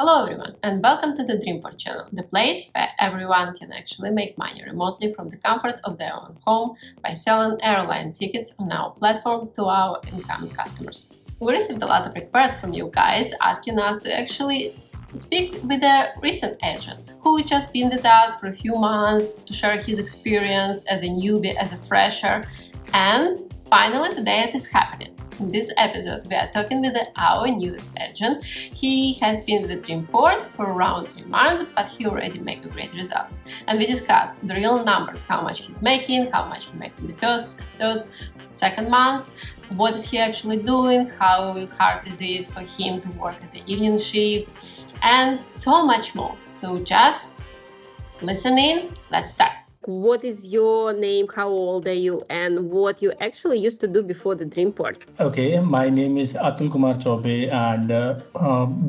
Hello everyone and welcome to the Dreamport channel, the place where everyone can actually make money remotely from the comfort of their own home by selling airline tickets on our platform to our incoming customers. We received a lot of requests from you guys asking us to actually speak with a recent agent who just been with us for a few months to share his experience as a newbie, as a fresher, and finally today it is happening. In this episode, we are talking with our newest agent. He has been with Dreamport for around 3 months, but he already made great results. And we discussed the real numbers, how much he's making, how much he makes in the first, third, second months, what is he actually doing, how hard it is for him to work at the evening shifts, and so much more. So just listen in, let's start. What is your name, how old are you, and what you actually used to do before the Dreamport? Okay, my name is Atul Kumar Chaube, and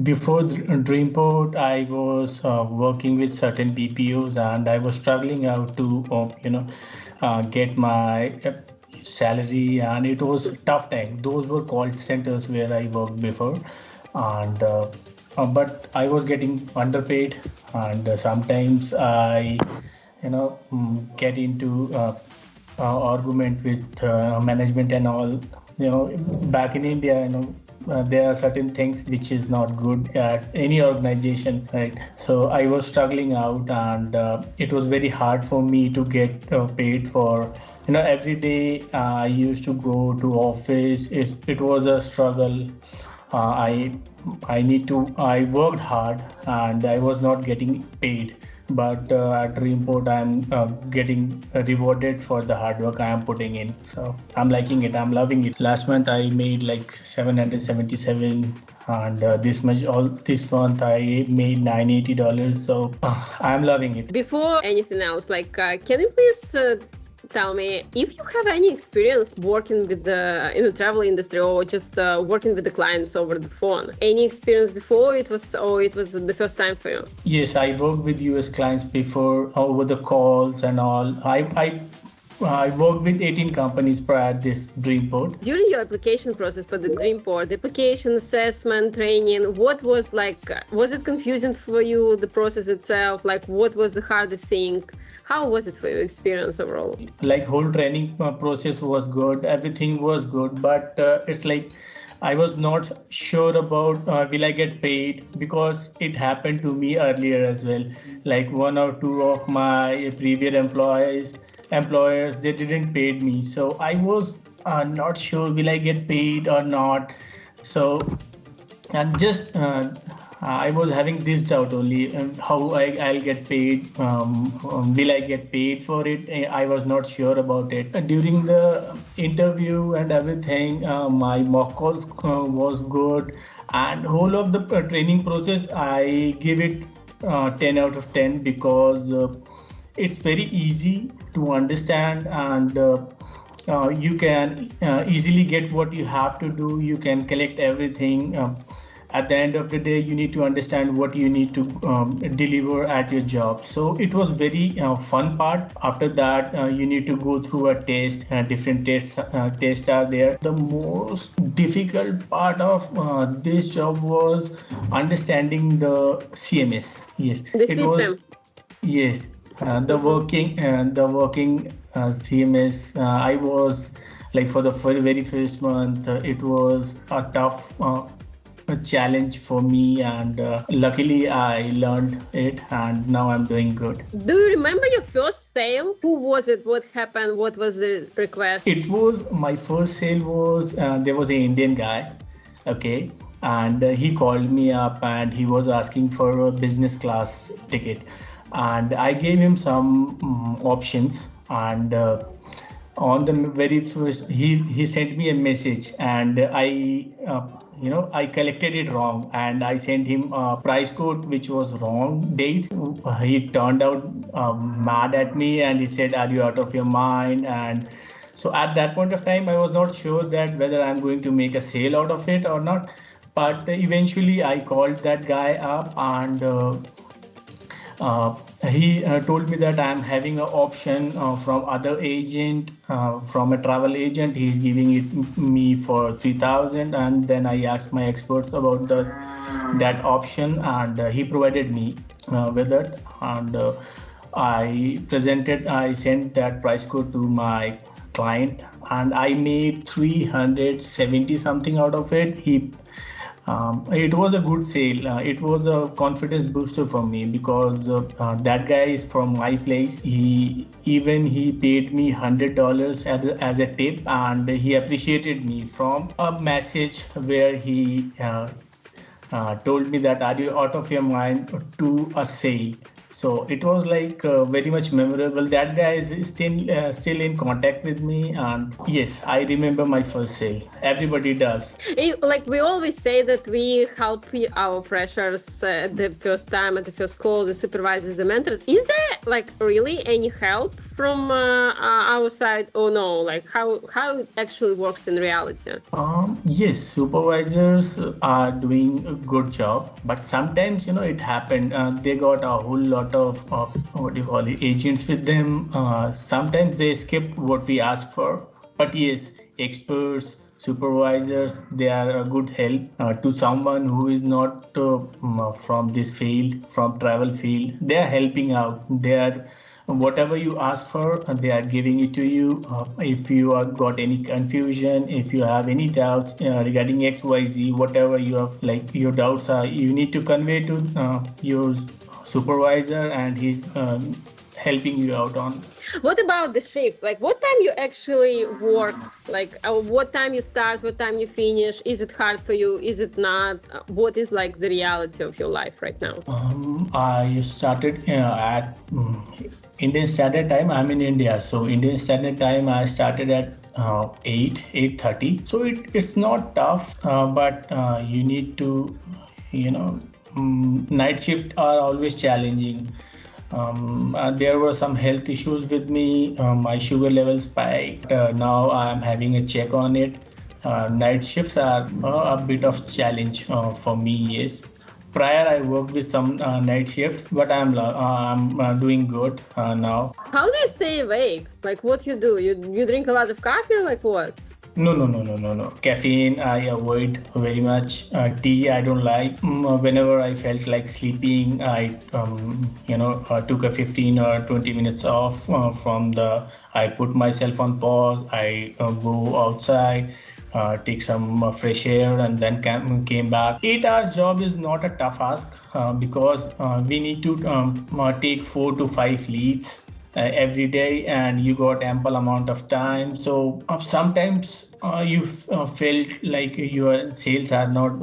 before Dreamport, I was working with certain BPOs, and I was struggling out to, get my salary, and it was a tough time. Those were call centers where I worked before, and but I was getting underpaid, and sometimes I get into argument with management and all. Back in India, there are certain things which is not good at any organization, right? So I was struggling out, and it was very hard for me to get paid for. Every day I used to go to office. It was a struggle. I worked hard and I was not getting paid, but at Dreamport I'm getting rewarded for the hard work I am putting in. So I'm liking it. I'm loving it. Last month I made like 777, and this month I made $980. So I'm loving it. Before anything else, can you please tell me if you have any experience working with in the travel industry, or just working with the clients over the phone? Any experience before it was the first time for you? Yes, I worked with US clients before over the calls and all. I worked with 18 companies prior to this Dreamport. During your application process for the Dreamport, the application, assessment, training, what was was it confusing for you, the process itself? What was the hardest thing? How was it for your experience overall? Whole training process was good. Everything was good, but it's like I was not sure about will I get paid, because it happened to me earlier as well. Like one or two of my previous employers, they didn't pay me, so I was not sure will I get paid or not. So and just I was having this doubt only, how I'll get paid. Will I get paid for it? I was not sure about it. During the interview and everything, my mock calls was good, and whole of the training process I give it 10 out of 10, because it's very easy to understand, and you can easily get what you have to do. You can collect everything. At the end of the day, you need to understand what you need to deliver at your job. So it was very fun part. After that, you need to go through a test. Different tests are there. The most difficult part of this job was understanding the CMS. Yes, the system. Was. Yes, the working CMS. I was for the very first month. It was a tough a challenge for me, and luckily I learned it, and now I'm doing good. Do you remember your first sale? Who was it? What happened? What was the request? It was my first sale was there was an Indian guy, okay, and he called me up and he was asking for a business class ticket, and I gave him some options, and on the very first he sent me a message, and I collected it wrong, and I sent him a price code which was wrong dates. He turned out mad at me, and he said, "Are you out of your mind?" And so at that point of time, I was not sure that whether I'm going to make a sale out of it or not. But eventually I called that guy up, and Uh, he told me that I'm having an option from other agent, from a travel agent. He's giving it me for 3,000, and then I asked my experts about the that option, and he provided me with it. And I sent that price code to my client, and I made 370 something out of it. It was a good sale. It was a confidence booster for me because that guy is from my place. He paid me $100 as a tip, and he appreciated me from a message where he told me that are you out of your mind to a sale. So it was like very much memorable. That guy is still in contact with me, and yes, I remember my first sale. Everybody does. Like we always say that we help our freshers at the first time, at the first call, the supervisors, the mentors. Is there like really any help from our side or no? Like how it actually works in reality? Yes, supervisors are doing a good job, but sometimes it happened. They got a whole lot of what do you call it, agents with them. Sometimes they skip what we ask for. But yes, experts, supervisors, they are a good help to someone who is not from this field, from travel field. They are helping out. They are whatever you ask for, they are giving it to you. If you have got any confusion, if you have any doubts regarding XYZ, whatever you have, like your doubts are, you need to convey to your supervisor, and he's helping you out on. What about the shift? Like what time you actually work? Like what time you start, what time you finish? Is it hard for you? Is it not? What is like the reality of your life right now? I started at Indian Standard Time. I'm in India, so Indian Standard Time I started at 8:30. So it's not tough, but you need to, night shift are always challenging. There were some health issues with me. My sugar level spiked. Now I am having a check on it. Night shifts are a bit of challenge for me. Yes. Prior, I worked with some night shifts, but I'm doing good now. How do you stay awake? Like what you do? You drink a lot of coffee? Like what? No. Caffeine, I avoid very much. Tea, I don't like. Whenever I felt like sleeping, I, took a 15 or 20 minutes off I put myself on pause. I go outside, take some fresh air, and then came back. 8 hours job is not a tough ask because we need to take 4 to 5 leads every day, and you got ample amount of time. So sometimes you felt like your sales are not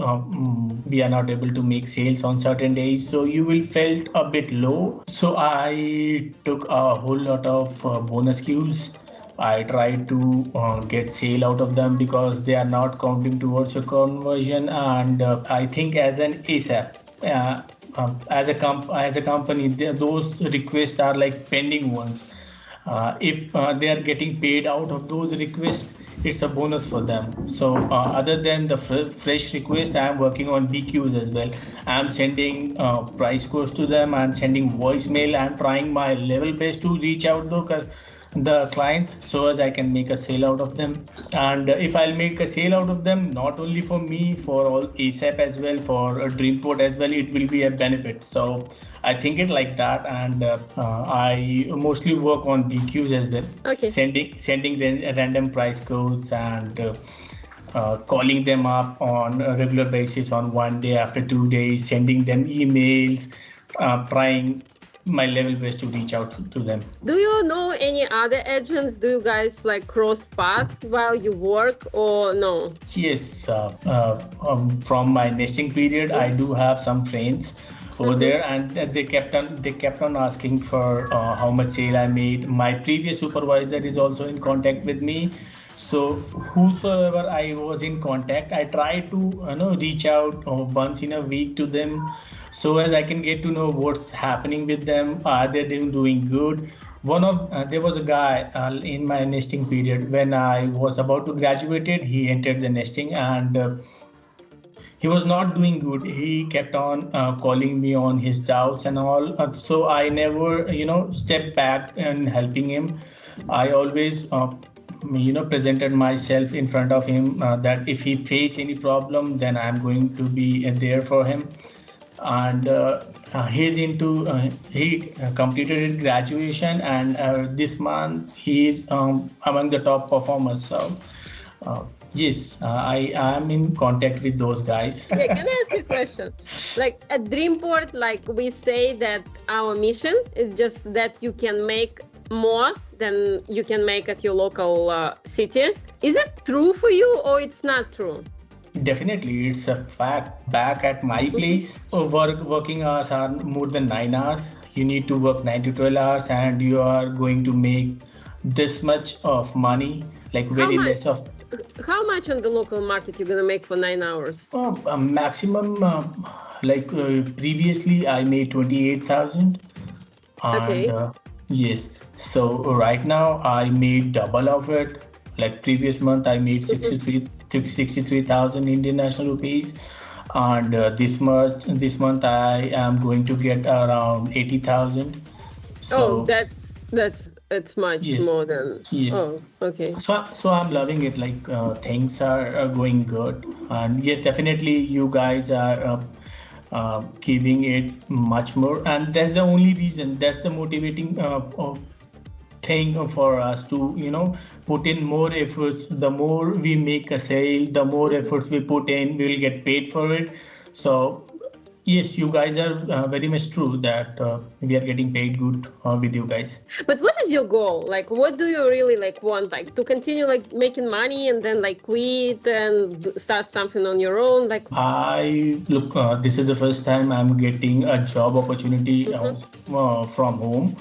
we are not able to make sales on certain days, so you will felt a bit low. So I took a whole lot of bonus queues. I tried to get sale out of them because they are not counting towards your conversion, and I think as an ASAP, as a company, those requests are like pending ones. If they are getting paid out of those requests, it's a bonus for them. So other than the fresh request, I am working on BQs as well. I'm sending price codes to them. I'm sending voicemail. I'm trying my level best to reach out to the clients so as I can make a sale out of them. And if I'll make a sale out of them, not only for me, for all ASAP as well, for Dreamport as well, it will be a benefit. So I think it like that, and I mostly work on BQs as well. Okay. Sending them random price codes, and calling them up on a regular basis on one day, after 2 days, sending them emails, trying my level best to reach out to them. Do you know any other agents? Do you guys like cross paths while you work or no? Yes, from my nesting period, I do have some friends over there, and they kept on asking for how much sale I made. My previous supervisor is also in contact with me. So whosoever I was in contact, I try to reach out once in a week to them, so as I can get to know what's happening with them. Are they doing good? There was a guy in my nesting period when I was about to graduate. He entered the nesting, and he was not doing good. He kept on calling me on his doubts and all. So I never, stepped back and helping him. I always, presented myself in front of him that if he face any problem, then I'm going to be there for him. And he completed his graduation, and this month he is among the top performers. So yes, I am in contact with those guys. Yeah, can I ask you a question? Like at Dreamport, like we say that our mission is just that you can make more than you can make at your local city. Is it true for you or it's not true? Definitely, it's a fact. Back at my place, working hours are more than 9 hours. You need to work 9 to 12 hours, and you are going to make this much of money, like very less of. How much on the local market you're gonna make for 9 hours? Maximum, previously I made 28,000. Okay. Yes. So right now I made double of it. Like previous month I made 63,000 Indian national rupees, and this month I am going to get around 80,000. So it's much more than. Yes. Oh, okay. So I'm loving it. Like things are going good, and yes, definitely you guys are giving it much more, and that's the only reason. That's the motivating thing for us to put in more efforts. The more we make a sale, the more efforts we put in, we will get paid for it. So yes, you guys are very much true that we are getting paid good with you guys. But what is your goal? Like, what do you really want? Like to continue like making money and then like quit and start something on your own? Like this is the first time I'm getting a job opportunity from home,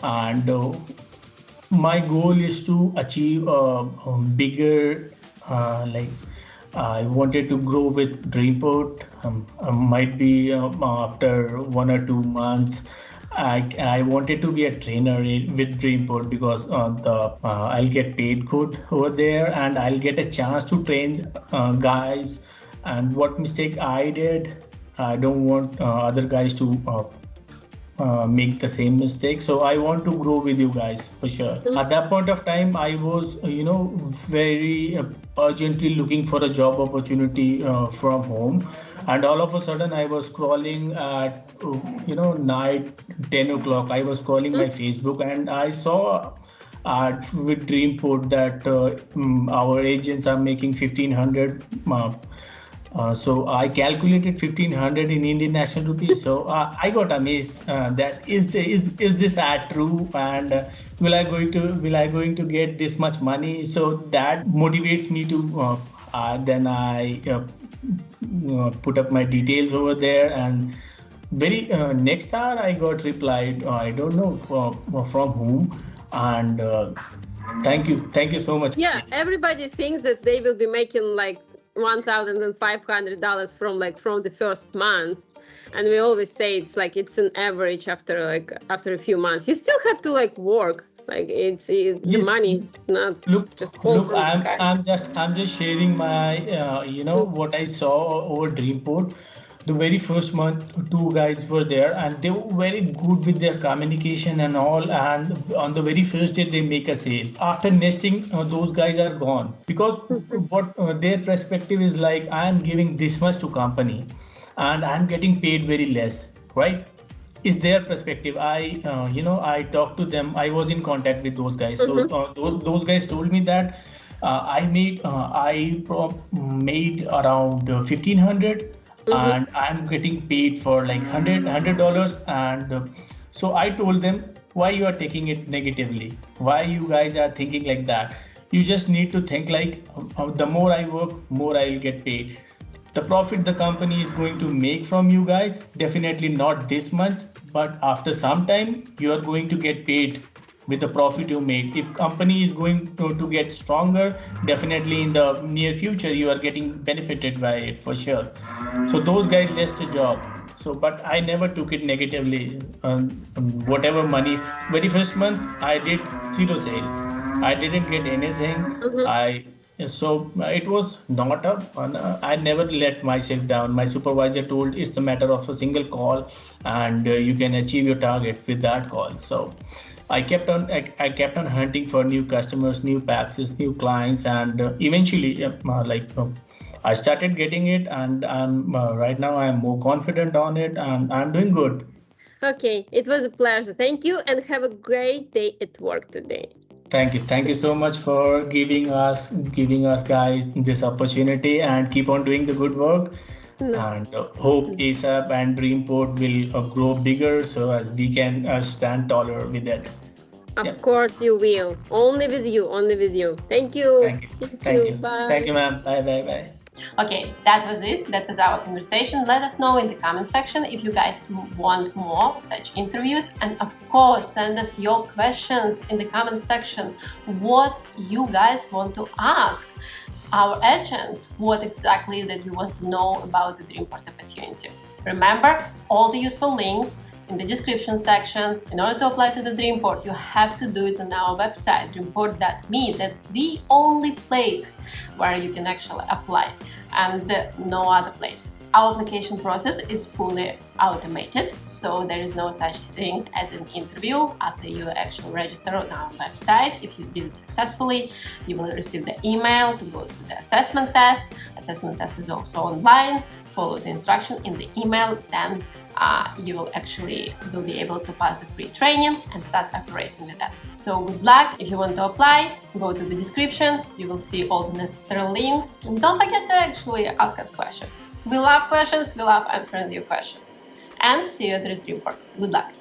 and my goal is to achieve a bigger, I wanted to grow with Dreamport. Might be after 1 or 2 months. I wanted to be a trainer with Dreamport because I'll get paid good over there, and I'll get a chance to train guys. And what mistake I did, I don't want other guys to make the same mistake. So I want to grow with you guys for sure. At that point of time, I was, very urgently looking for a job opportunity from home. And all of a sudden I was scrolling at, night 10 o'clock. I was scrolling my Facebook, and I saw with Dreamport that our agents are making 1,500. So I calculated 1,500 in Indian national rupees. So I got amazed that is this ad true, and will I going to get this much money? So that motivates me to then I put up my details over there, and very next hour I got replied. I don't know from whom, and thank you so much. Yeah, everybody thinks that they will be making like $1,500 from the first month, and we always say it's an average after a few months. You still have to work. It's Yes. the money, not just look. I'm just sharing my what I saw over Dreamport. The very first month, 2 guys were there, and they were very good with their communication and all. And on the very first day, they make a sale. After nesting, those guys are gone because what their perspective is like, I am giving this much to company, and I'm getting paid very less, right? Is their perspective. I talked to them. I was in contact with those guys. So those guys told me that I made around 1,500. And I'm getting paid for like $100, and so I told them, why you are taking it negatively? Why you guys are thinking like that? You just need to think like the more I work, more I'll get paid. The profit the company is going to make from you guys, definitely not this month, but after some time you are going to get paid with the profit you made. If company is going to get stronger, definitely in the near future you are getting benefited by it for sure. So those guys lost a job. So, but I never took it negatively. Whatever money, very first month I did 0 sale. I didn't get anything. So it was not I never let myself down. My supervisor told it's a matter of a single call, and you can achieve your target with that call. So I kept on hunting for new customers, new packs, new clients, and eventually, I started getting it, and right now I'm more confident on it, and I'm doing good. Okay, it was a pleasure. Thank you and have a great day at work today. Thank you so much for giving us guys this opportunity, and keep on doing the good work. No. And hope ASAP and Dreamport will grow bigger so as we can stand taller with it. Yeah. Of course you will. Only with you, only with you. Thank you. Thank you. Thank you. Bye. Bye. Thank you, ma'am. Bye. Okay, that was it. That was our conversation. Let us know in the comment section if you guys want more of such interviews. And of course, send us your questions in the comment section. What you guys want to ask our agents, what exactly that you want to know about the Dreamport opportunity. Remember, all the useful links in the description section. In order to apply to the Dreamport, you have to do it on our website, dreamport.me. That's the only place where you can actually apply, and no other places. Our application process is fully automated, so there is no such thing as an interview after you actually register on our website. If you did it successfully, you will receive the email to go to the assessment test. Assessment test is also online. Follow the instruction in the email, then you will be able to pass the free training and start operating with us. So good luck. If you want to apply, go to the description. You will see all the necessary links. And don't forget to actually ask us questions. We love questions. We love answering your questions. And see you at the Dreamport. Good luck.